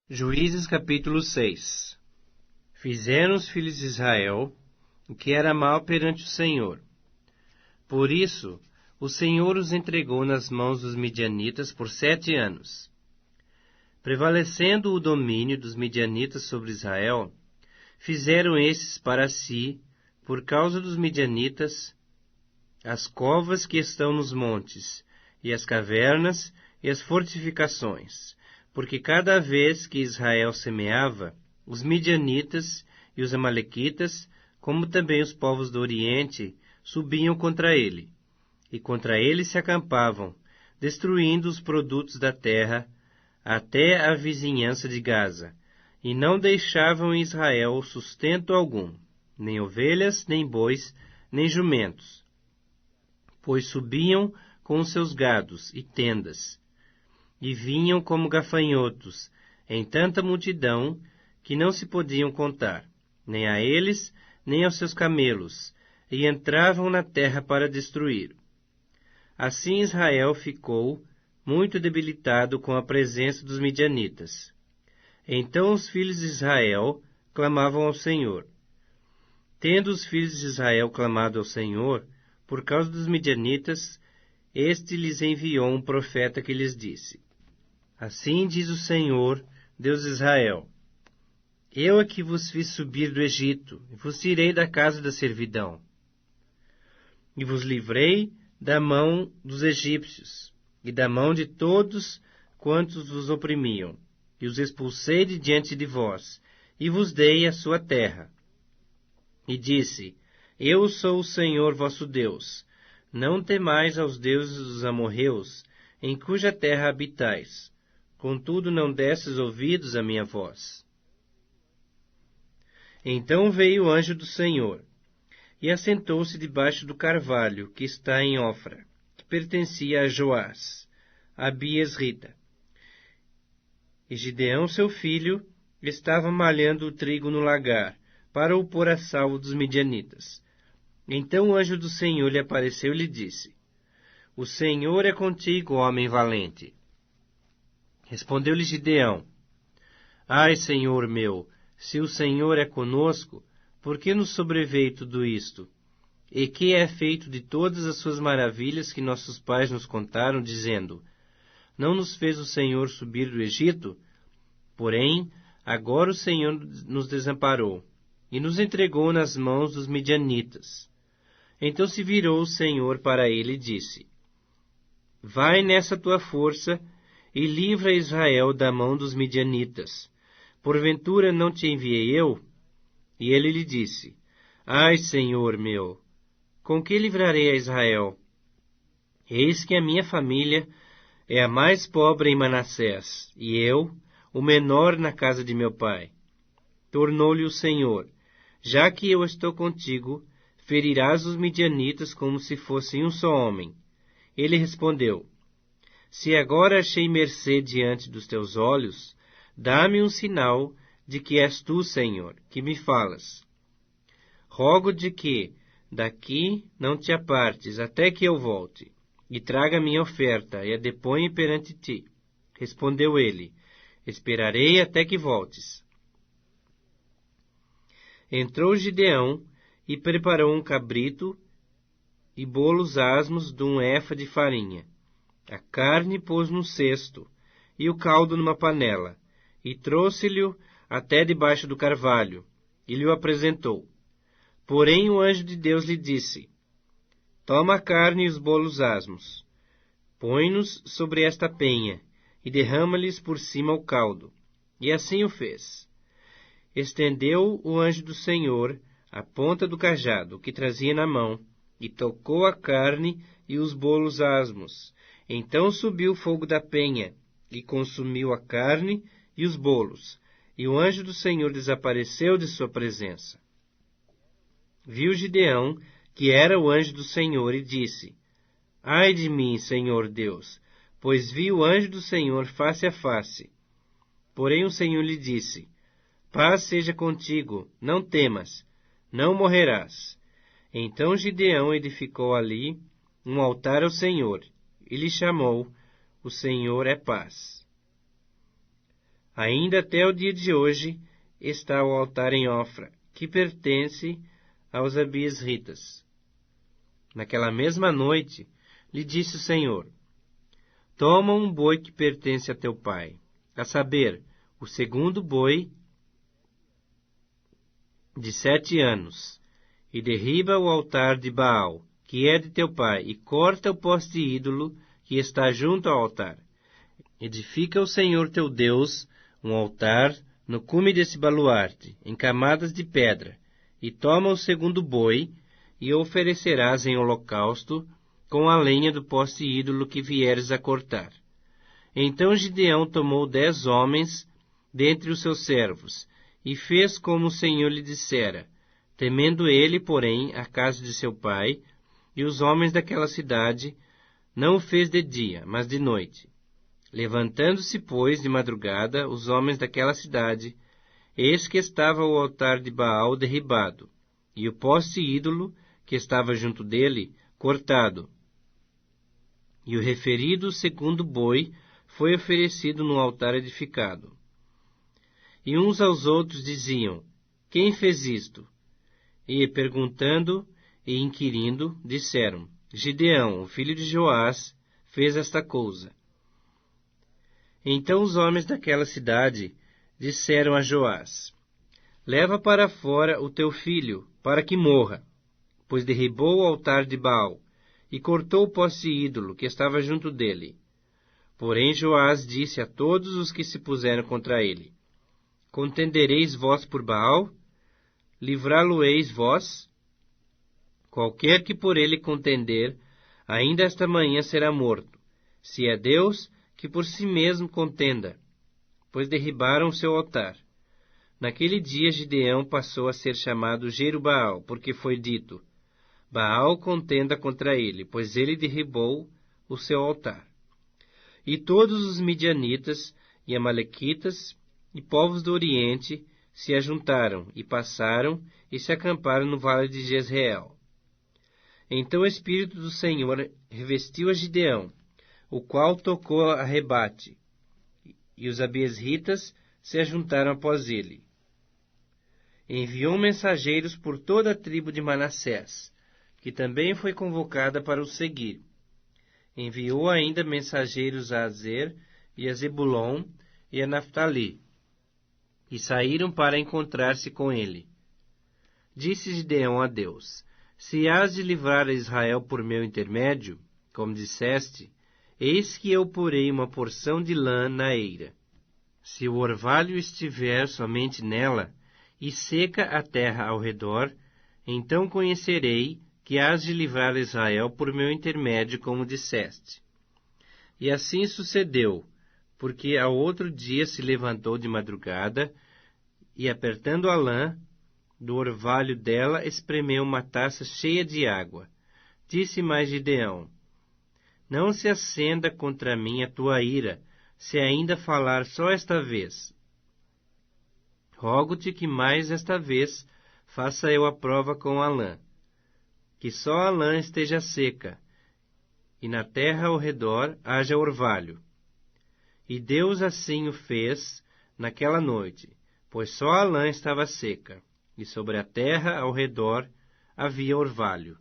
Juízes capítulo 6. Fizeram os filhos de Israel o que era mal perante o Senhor. Por isso, o Senhor os entregou nas mãos dos midianitas por 7 anos. Prevalecendo o domínio dos midianitas sobre Israel, fizeram estes para si, por causa dos midianitas, as covas que estão nos montes, e as cavernas e as fortificações, porque cada vez que Israel semeava, os midianitas e os amalequitas, como também os povos do Oriente, subiam contra ele, e contra ele se acampavam, destruindo os produtos da terra até a vizinhança de Gaza, e não deixavam em Israel sustento algum, nem ovelhas, nem bois, nem jumentos, pois subiam com os seus gados e tendas, e vinham como gafanhotos, em tanta multidão, que não se podiam contar, nem a eles, nem aos seus camelos, e entravam na terra para destruir. Assim Israel ficou muito debilitado com a presença dos midianitas. Então os filhos de Israel clamavam ao Senhor. Tendo os filhos de Israel clamado ao Senhor, por causa dos midianitas, este lhes enviou um profeta que lhes disse: Assim diz o Senhor, Deus de Israel: Eu é que vos fiz subir do Egito, e vos tirei da casa da servidão, e vos livrei da mão dos egípcios, e da mão de todos quantos vos oprimiam, e os expulsei de diante de vós, e vos dei a sua terra. E disse: Eu sou o Senhor vosso Deus. Não temais aos deuses dos amorreus, em cuja terra habitais. Contudo não destes ouvidos à minha voz. Então veio o anjo do Senhor, e assentou-se debaixo do carvalho que está em Ofra, que pertencia a Joás, a Abiesrita. E Gideão, seu filho, estava malhando o trigo no lagar, para o pôr a salvo dos midianitas. Então o anjo do Senhor lhe apareceu e lhe disse: O Senhor é contigo, homem valente. Respondeu-lhe Gideão: Ai, Senhor meu, se o Senhor é conosco, por que nos sobreveio tudo isto? E que é feito de todas as suas maravilhas que nossos pais nos contaram, dizendo: Não nos fez o Senhor subir do Egito? Porém, agora o Senhor nos desamparou, e nos entregou nas mãos dos midianitas. Então se virou o Senhor para ele e disse: Vai nessa tua força e livra Israel da mão dos midianitas. Porventura não te enviei eu? E ele lhe disse: Ai, Senhor meu, com que livrarei a Israel? Eis que a minha família é a mais pobre em Manassés, e eu, o menor na casa de meu pai. Tornou-lhe o Senhor: Já que eu estou contigo, ferirás os midianitas como se fossem um só homem. Ele respondeu: Se agora achei mercê diante dos teus olhos, dá-me um sinal de que és tu, Senhor, que me falas. Rogo-te que daqui não te apartes até que eu volte, e traga minha oferta e a deponha perante ti. Respondeu ele: Esperarei até que voltes. Entrou Gideão e preparou um cabrito e bolos asmos de 1 efa de farinha. A carne pôs num cesto, e o caldo numa panela, e trouxe-lhe até debaixo do carvalho, e lhe o apresentou. Porém o anjo de Deus lhe disse: Toma a carne e os bolos asmos, põe-nos sobre esta penha, e derrama-lhes por cima o caldo. E assim o fez. Estendeu o anjo do Senhor a ponta do cajado que trazia na mão, e tocou a carne e os bolos asmos. Então subiu o fogo da penha, e consumiu a carne e os bolos, e o anjo do Senhor desapareceu de sua presença. Viu Gideão que era o anjo do Senhor, e disse: Ai de mim, Senhor Deus, pois vi o anjo do Senhor face a face. Porém o Senhor lhe disse: Paz seja contigo, não temas, não morrerás. Então Gideão edificou ali um altar ao Senhor, e lhe chamou: O Senhor é paz. Ainda até o dia de hoje está o altar em Ofra, que pertence aos abiesritas. Naquela mesma noite, lhe disse o Senhor: toma um boi que pertence a teu pai, a saber, o segundo boi de 7 anos, e derriba o altar de Baal, que é de teu pai, e corta o poste ídolo que está junto ao altar. Edifica o Senhor teu Deus um altar no cume desse baluarte, em camadas de pedra, e toma o segundo boi, e o oferecerás em holocausto com a lenha do poste ídolo que vieres a cortar. Então Gideão tomou 10 homens dentre os seus servos, e fez como o Senhor lhe dissera, temendo ele, porém, a casa de seu pai, e os homens daquela cidade, não o fez de dia, mas de noite. Levantando-se, pois, de madrugada, os homens daquela cidade, eis que estava o altar de Baal derribado, e o poste ídolo, que estava junto dele, cortado. E o referido segundo boi foi oferecido no altar edificado. E uns aos outros diziam, quem fez isto? E, perguntando e inquirindo, disseram, Gideão, o filho de Joás, fez esta coisa. Então os homens daquela cidade disseram a Joás, leva para fora o teu filho, para que morra, pois derribou o altar de Baal, e cortou o poste ídolo que estava junto dele. Porém Joás disse a todos os que se puseram contra ele, contendereis vós por Baal? Livrá-lo-eis vós? Qualquer que por ele contender, ainda esta manhã será morto. Se é Deus, que por si mesmo contenda, pois derribaram o seu altar. Naquele dia Gideão passou a ser chamado Jerubaal, porque foi dito, Baal contenda contra ele, pois ele derribou o seu altar. E todos os midianitas e amalequitas e povos do Oriente se ajuntaram e passaram e se acamparam no vale de Jezreel. Então o Espírito do Senhor revestiu a Gideão, o qual tocou a rebate, e os abiesritas se ajuntaram após ele. Enviou mensageiros por toda a tribo de Manassés, que também foi convocada para o seguir. Enviou ainda mensageiros a Azer e a Zebulon e a Naftali, e saíram para encontrar-se com ele. Disse Gideão a Deus, se hás de livrar a Israel por meu intermédio, como disseste, eis que eu porei uma porção de lã na eira. Se o orvalho estiver somente nela, e seca a terra ao redor, então conhecerei que hás de livrar Israel por meu intermédio, como disseste. E assim sucedeu, porque ao outro dia se levantou de madrugada, e apertando a lã, do orvalho dela espremeu uma taça cheia de água. Disse mais Gideão, não se acenda contra mim a tua ira, se ainda falar só esta vez. Rogo-te que mais esta vez faça eu a prova com a lã, que só a lã esteja seca, e na terra ao redor haja orvalho. E Deus assim o fez naquela noite, pois só a lã estava seca, e sobre a terra ao redor havia orvalho.